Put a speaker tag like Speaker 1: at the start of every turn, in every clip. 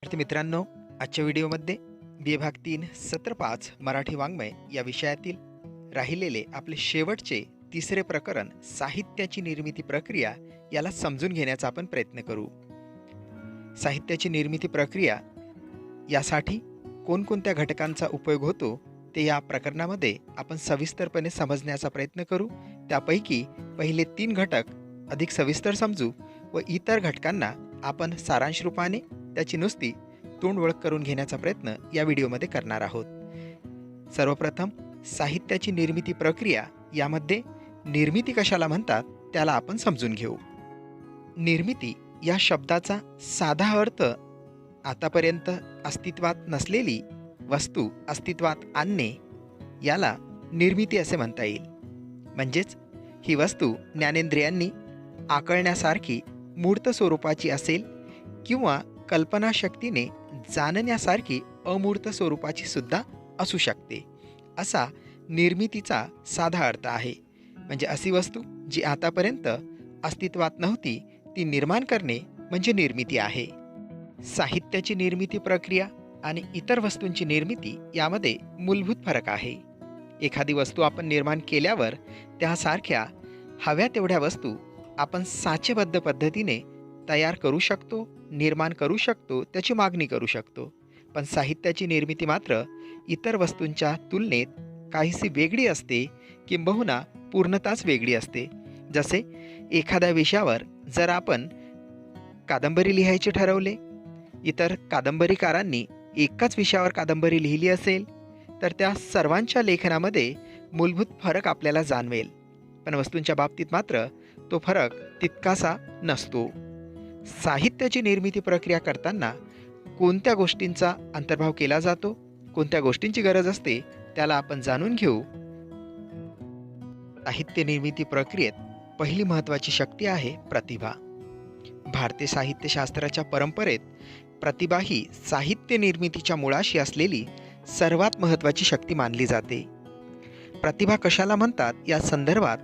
Speaker 1: विद्यार्थी मित्रांनो, आजच्या व्हिडिओमध्ये विभाग 3 सत्र 5 मराठी वाङ्मय या विषयातील राहिलेले आपले शेवटचे तिसरे प्रकरण साहित्याची निर्मिती प्रक्रिया याला समजून घेण्याचा आपण प्रयत्न करू. साहित्याची निर्मिती प्रक्रिया यासाठी कोणकोणत्या घटकांचा उपयोग होतो ते या प्रकरणामध्ये आपण सविस्तरपणे समजण्याचा प्रयत्न करू. त्यापैकी पहिले 3 घटक अधिक सविस्तर समजू व इतर घटकांना आपण सारांश रूपाने त्याची नुसती तोंड ओळख करून घेण्याचा प्रयत्न या व्हिडिओमध्ये करणार आहोत. सर्वप्रथम साहित्याची निर्मिती प्रक्रिया यामध्ये निर्मिती कशाला म्हणतात त्याला आपण समजून घेऊ. निर्मिती या शब्दाचा साधा अर्थ आतापर्यंत अस्तित्वात नसलेली वस्तू अस्तित्वात आणणे याला निर्मिती असे म्हणता येईल. म्हणजेच ही वस्तू ज्ञानेंद्रियांनी आकळण्यासारखी मूर्त स्वरूपाची असेल किंवा कल्पनाशक्तीने जाणण्यासारखी अमूर्त स्वरूपाची सुद्धा असू शकते, असा निर्मितीचा साधा अर्थ आहे. म्हणजे अशी वस्तू जी आतापर्यंत अस्तित्वात नव्हती ती निर्माण करणे म्हणजे निर्मिती आहे. साहित्याची निर्मिती प्रक्रिया आणि इतर वस्तूंची निर्मिती यामध्ये मूलभूत फरक आहे. एखादी वस्तू आपण निर्माण केल्यावर त्यासारख्या हव्या तेवढ्या वस्तू आपण साचेबद्ध पद्धतीने तयार करू शकतो, निर्माण करू शकतो, त्याची मागणी करू शकतो. पण साहित्याची निर्मिती मात्र इतर वस्तूंच्या तुलनेत काहीशी वेगळी असते, किंबहुना पूर्णतःच वेगळी असते. जसे एखाद्या विषयावर जर आपण कादंबरी लिहायचे ठरवले, इतर कादंबरीकारांनी एकाच विषयावर कादंबरी लिहिली असेल तर त्या सर्वांच्या लेखनामध्ये मूलभूत फरक आपल्याला जाणवेल. पण वस्तूंच्या बाबतीत मात्र तो फरक तितकासा नसतो. साहित्याची निर्मिती प्रक्रिया करताना कोणत्या गोष्टींचा अंतर्भाव केला जातो, कोणत्या गोष्टींची गरज असते त्याला आपण जाणून घेऊ. साहित्य निर्मिती प्रक्रियेत पहिली महत्त्वाची शक्ती आहे प्रतिभा. भारतीय साहित्यशास्त्राच्या परंपरेत प्रतिभा ही साहित्य निर्मितीच्या मुळाशी असलेली सर्वात महत्त्वाची शक्ती मानली जाते. प्रतिभा कशाला म्हणतात या संदर्भात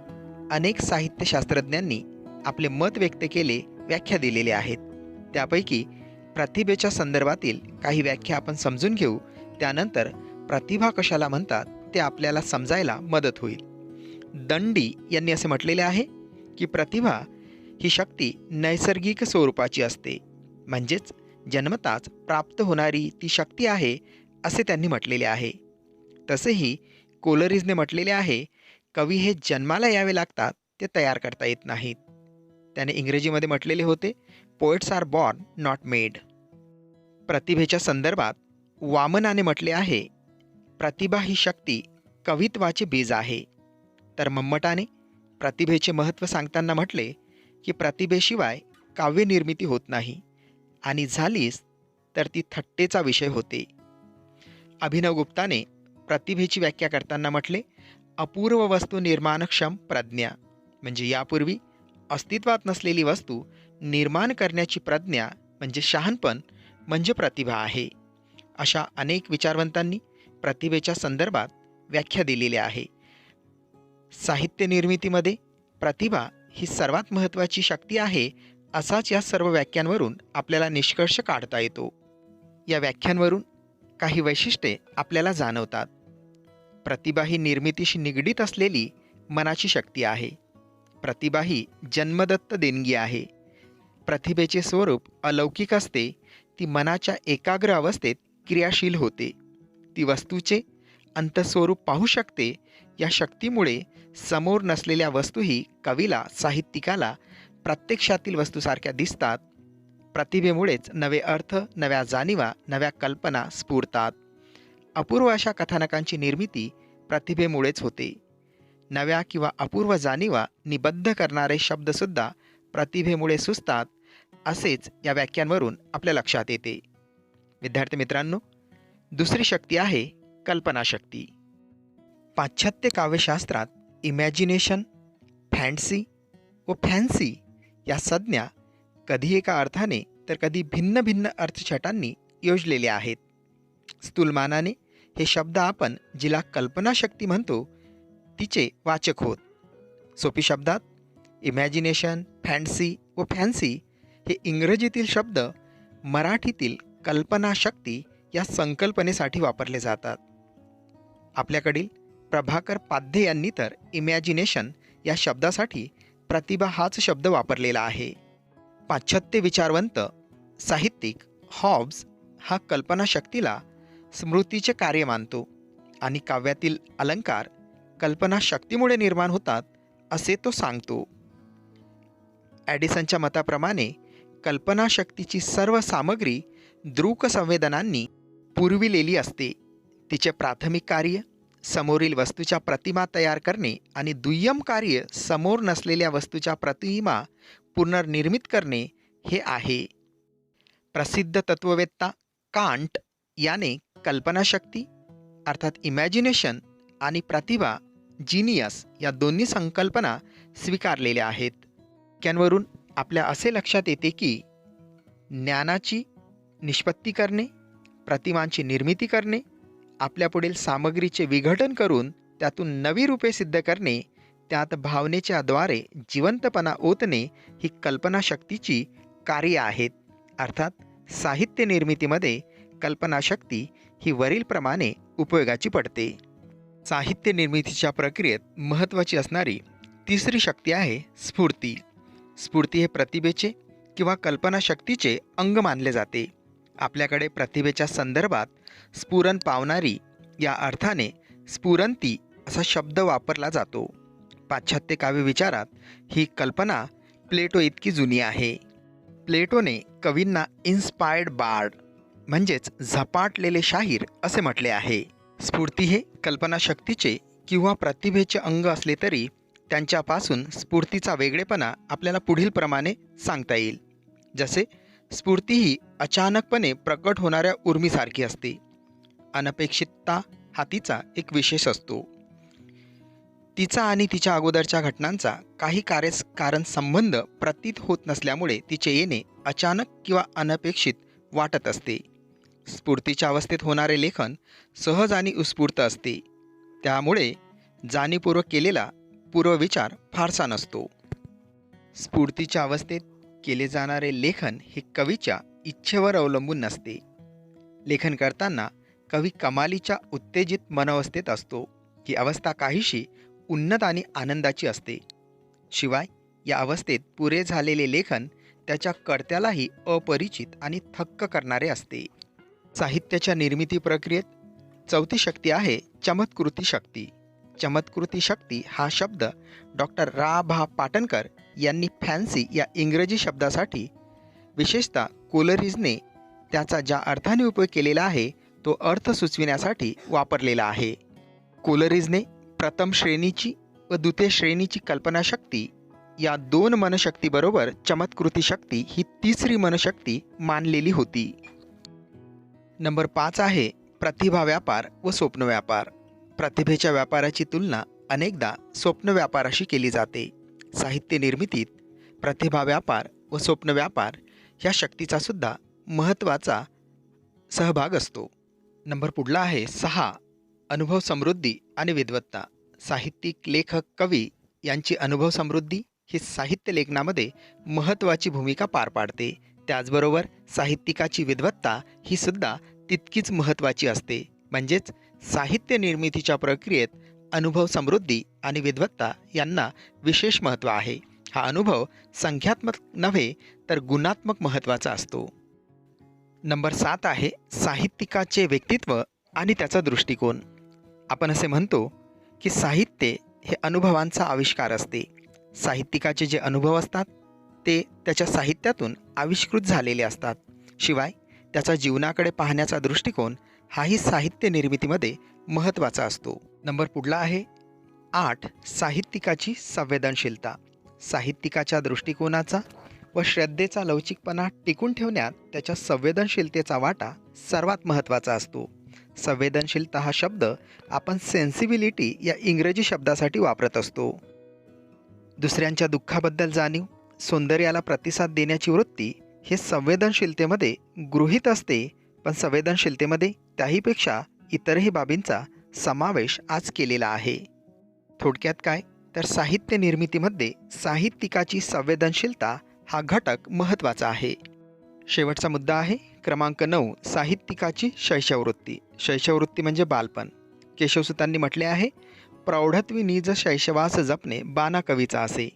Speaker 1: अनेक साहित्यशास्त्रज्ञांनी आपले मत व्यक्त केले, व्याख्या दिलेल्या आहेत. त्यापैकी प्रतिभेच्या संदर्भातील काही व्याख्या आपण समजून घेऊ. त्यानंतर प्रतिभा कशाला म्हणतात ते आपल्याला समजायला मदत होईल. दंडी यांनी असे म्हटलेले आहे की प्रतिभा ही शक्ती नैसर्गिक स्वरूपाची असते, म्हणजेच जन्मताच प्राप्त होणारी ती शक्ती आहे असे त्यांनी म्हटलेले आहे. तसेही कोलरिजने म्हटलेले आहे, कवी हे जन्माला यावे लागतात, ते तयार करता येत नाहीत. त्याने इंग्रजीमध्ये म्हटलेले होते, poets are born not made. प्रतिभेच्या संदर्भात वामनाने म्हटले आहे, प्रतिभा ही शक्ती कवित्वाचे बीज आहे. तर मम्मटाने प्रतिभेचे महत्त्व सांगताना म्हटले की प्रतिभेशिवाय काव्यनिर्मिती होत नाही आणि झालीच तर ती थट्टेचा विषय होते. अभिनव गुप्ताने प्रतिभेची व्याख्या करताना म्हटले, अपूर्व वस्तू निर्माणक्षम प्रज्ञा. म्हणजे यापूर्वी अस्तित्वात नसलेली वस्तू निर्माण करण्याची प्रज्ञा म्हणजे शहाणपण म्हणजे प्रतिभा आहे. अशा अनेक विचारवंतांनी प्रतिभेच्या संदर्भात व्याख्या दिलेल्या आहे. साहित्य निर्मितीमध्ये प्रतिभा ही सर्वात महत्त्वाची शक्ती आहे असाच या सर्व व्याख्यांवरून आपल्याला निष्कर्ष काढता येतो. या व्याख्यांवरून काही वैशिष्ट्ये आपल्याला जाणवतात. प्रतिभा ही निर्मितीशी निगडीत असलेली मनाची शक्ती आहे. प्रतिभा ही जन्मदत्त देणगी आहे. प्रतिभेचे स्वरूप अलौकिक असते. ती मनाच्या एकाग्र अवस्थेत क्रियाशील होते. ती वस्तूचे अंतस्वरूप पाहू शकते. या शक्तीमुळे समोर नसलेल्या वस्तूही कवीला, साहित्यिकाला प्रत्यक्षातील वस्तूसारख्या दिसतात. प्रतिभेमुळेच नवे अर्थ, नव्या जाणीवा, नव्या कल्पना स्फुरतात. अपूर्व अशा कथानकांची निर्मिती प्रतिभेमुळेच होते. नव्या किंवा अपूर्व जाणीवा निबद्ध करणारे शब्दसुद्धा प्रतिभेमुळे सुचतात, असेच या व्याख्यांवरून आपल्या लक्षात येते. विद्यार्थी मित्रांनो, दुसरी शक्ती आहे कल्पनाशक्ती. पाश्चात्य काव्यशास्त्रात इमॅजिनेशन, फॅन्सी व फॅन्सी या संज्ञा कधी एका अर्थाने तर कधी भिन्न भिन्न अर्थछटांनी योजलेल्या आहेत. स्थूलमानाने हे शब्द आपण जिला कल्पनाशक्ती म्हणतो तिचे वाचक होत. सोपी शब्दात इमॅजिनेशन, फॅन्सी व फॅन्सी हे इंग्रजीतील शब्द मराठीतील कल्पनाशक्ती या संकल्पनेसाठी वापरले जातात. आपल्याकडील प्रभाकर पाध्ये यांनी तर इमॅजिनेशन या शब्दासाठी प्रतिभा हाच शब्द वापरलेला आहे. पाश्चात्य विचारवंत साहित्यिक हॉब्स हा कल्पनाशक्तीला स्मृतीचे कार्य मानतो आणि काव्यातील अलंकार कल्पनाशक्तीमुळे निर्माण होतात असे तो सांगतो. ॲडिसनच्या मताप्रमाणे कल्पनाशक्तीची सर्व सामग्री दृक संवेदनांनी पुरविलेली असते. तिचे प्राथमिक कार्य समोरील वस्तूच्या प्रतिमा तयार करणे आणि दुय्यम कार्य समोर नसलेल्या वस्तूच्या प्रतिमा पुनर्निर्मित करणे हे आहे. प्रसिद्ध तत्ववेत्ता कांट याने कल्पनाशक्ती अर्थात इमॅजिनेशन आणि प्रतिभा जीनियस या दोन्ही संकल्पना स्वीकारलेल्या आहेत. वाक्यांवरून आपल्या असे लक्षात येते की ज्ञानाची निष्पत्ती करणे, प्रतिमांची निर्मिती करणे, आपल्यापुढील सामग्रीचे विघटन करून त्यातून नवी रूपे सिद्ध करणे, त्यात भावनेच्या द्वारे जिवंतपणा ओतणे ही कल्पनाशक्तीची कार्ये आहेत. अर्थात साहित्य निर्मितीमध्ये कल्पनाशक्ती ही वरीलप्रमाणे उपयोगाची पडते. साहित्य निर्मितीच्या प्रक्रियेत महत्त्वाची असणारी तिसरी शक्ती आहे स्फूर्ती. स्फूर्ती हे प्रतिभेचे किंवा कल्पनाशक्तीचे अंग मानले जाते. आपल्याकडे प्रतिभेच्या संदर्भात स्फुरण पावणारी या अर्थाने स्फुरंती असा शब्द वापरला जातो. पाश्चात्य काव्यविचारात ही कल्पना प्लेटो इतकी जुनी आहे. प्लेटोने कवींना इन्स्पायर्ड बार्ड म्हणजेच झपाटलेले शाहीर असे म्हटले आहे. स्फूर्ती हे कल्पनाशक्तीचे किंवा प्रतिभेचे अंग असले तरी त्यांच्यापासून स्फूर्तीचा वेगळेपणा आपल्याला पुढीलप्रमाणे सांगता येईल. जसे स्फूर्ती ही अचानकपणे प्रकट होणाऱ्या उर्मीसारखी असते. अनपेक्षितता हा तिचा एक विशेष असतो. तिचा आणि तिच्या अगोदरच्या घटनांचा काही कारण संबंध प्रतीत होत नसल्यामुळे तिचे येणे अचानक किंवा अनपेक्षित वाटत असते. स्फूर्तीच्या अवस्थेत होणारे लेखन सहज आणि उत्स्फूर्त असते. त्यामुळे जाणीवपूर्वक केलेला पूर्वविचार फारसा नसतो. स्फूर्तीच्या अवस्थेत केले जाणारे लेखन हे कवीच्या इच्छेवर अवलंबून नसते. लेखन करताना कवी कमालीच्या उत्तेजित मनोवस्थेत असतो. ही अवस्था काहीशी उन्नत आणि आनंदाची असते. शिवाय या अवस्थेत पुरे झालेले लेखन त्याच्या कर्त्यालाही अपरिचित आणि थक्क करणारे असते. साहित्याच्या निर्मिती प्रक्रियेत चौथी शक्ती आहे चमत्कृती शक्ती. चमत्कृती शक्ती हा शब्द डॉक्टर रा भा पाटणकर यांनी फॅन्सी या इंग्रजी शब्दासाठी विशेषतः कोलरिजने त्याचा ज्या अर्थाने उपयोग केलेला आहे तो अर्थ सुचविण्यासाठी वापरलेला आहे. कोलरिजने प्रथम श्रेणीची व द्वितीय श्रेणीची कल्पनाशक्ती या दोन मनशक्तीबरोबर चमत्कृती शक्ती ही तिसरी मनशक्ती मानलेली होती. नंबर 5 आहे प्रतिभा व्यापार व स्वप्न व्यापार. प्रतिभेच्या व्यापाराची तुलना अनेकदा स्वप्न व्यापाराशी केली जाते. साहित्य निर्मितीत प्रतिभा व्यापार व स्वप्न व्यापार ह्या शक्तीचा सुद्धा महत्त्वाचा सहभाग असतो. नंबर पुढला आहे 6 अनुभव समृद्धी आणि विद्वत्ता. साहित्यिक लेखक कवी यांची अनुभव समृद्धी ही साहित्य लेखनामध्ये महत्त्वाची भूमिका पार पाडते. त्याचबरोबर साहित्यिकाची विद्वत्ता ही सुद्धा तितकीच महत्त्वाची असते. म्हणजेच साहित्य निर्मितीच्या प्रक्रियेत अनुभव समृद्धी आणि विद्वत्ता यांना विशेष महत्त्व आहे. हा अनुभव संख्यात्मक नव्हे तर गुणात्मक महत्त्वाचा असतो. नंबर 7 आहे साहित्यिकाचे व्यक्तित्व आणि त्याचा दृष्टिकोन. आपण असे म्हणतो की साहित्य हे अनुभवांचा आविष्कार असते. साहित्यिकाचे जे अनुभव असतात ते त्याच्या साहित्यातून आविष्कृत झालेले असतात. शिवाय त्याचा जीवनाकडे पाहण्याचा दृष्टिकोन हाही साहित्य निर्मितीमध्ये महत्त्वाचा असतो. नंबर पुढला आहे 8 साहित्यिकाची संवेदनशीलता. साहित्यिकाच्या दृष्टिकोनाचा व श्रद्धेचा लवचिकपणा टिकून ठेवण्यात त्याच्या संवेदनशीलतेचा वाटा सर्वात महत्त्वाचा असतो. संवेदनशीलता हा शब्द आपण सेन्सिबिलिटी या इंग्रजी शब्दासाठी वापरत असतो. दुसऱ्यांच्या दुःखाबद्दल जाणीव, सौंदर्याला प्रतिसाद देण्याची वृत्ती हे संवेदनशीलतेमध्ये गृहीत असते. पण संवेदनशीलतेमध्ये त्याहीपेक्षा इतरही बाबींचा समावेश आज केलेला आहे. थोडक्यात काय तर साहित्य निर्मितीमध्ये साहित्यिकाची संवेदनशीलता हा घटक महत्त्वाचा आहे. शेवटचा मुद्दा आहे क्रमांक 9, साहित्यिकाची शैशववृत्ती. शैशववृत्ती म्हणजे बालपण. केशवसुतांनी म्हटले आहे, प्रौढत्वी निज शैशवास जपणे बाना कवीचा असे.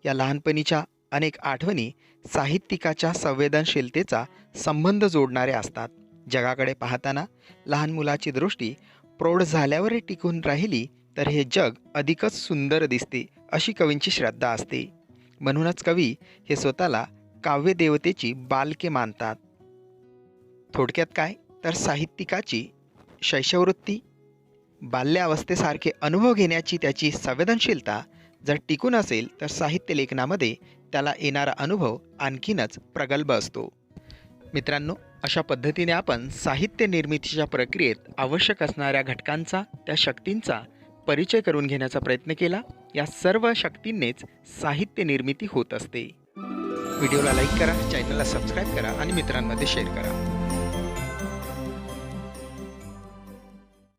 Speaker 1: या लहानपणीच्या अनेक आठवणी साहित्यिकाच्या संवेदनशीलतेचा संबंध जोडणारे असतात. जगाकडे पाहताना लहान मुलाची दृष्टी प्रौढ झाल्यावरही टिकून राहिली तर हे जग अधिकच सुंदर दिसते, अशी कवींची श्रद्धा असते. म्हणूनच कवी हे स्वतःला काव्यदेवतेची बालके मानतात. थोडक्यात काय तर साहित्यिकाची शैशववृत्ती, बाल्यावस्थेसारखे अनुभव घेण्याची त्याची संवेदनशीलता जर टिकून असेल तर साहित्य लेखनामध्ये त्याला येणारा अनुभव आणखीनच प्रगल्भ असतो. मित्रांनो, अशा पद्धतीने आपण साहित्य निर्मितीच्या प्रक्रियेत आवश्यक असणाऱ्या घटकांचा, त्या शक्तींचा परिचय करून घेण्याचा प्रयत्न केला. या सर्व शक्तींनीच साहित्य निर्मिती होत असते. व्हिडिओला लाईक करा, चॅनलला सबस्क्राईब करा आणि मित्रांमध्ये शेअर करा.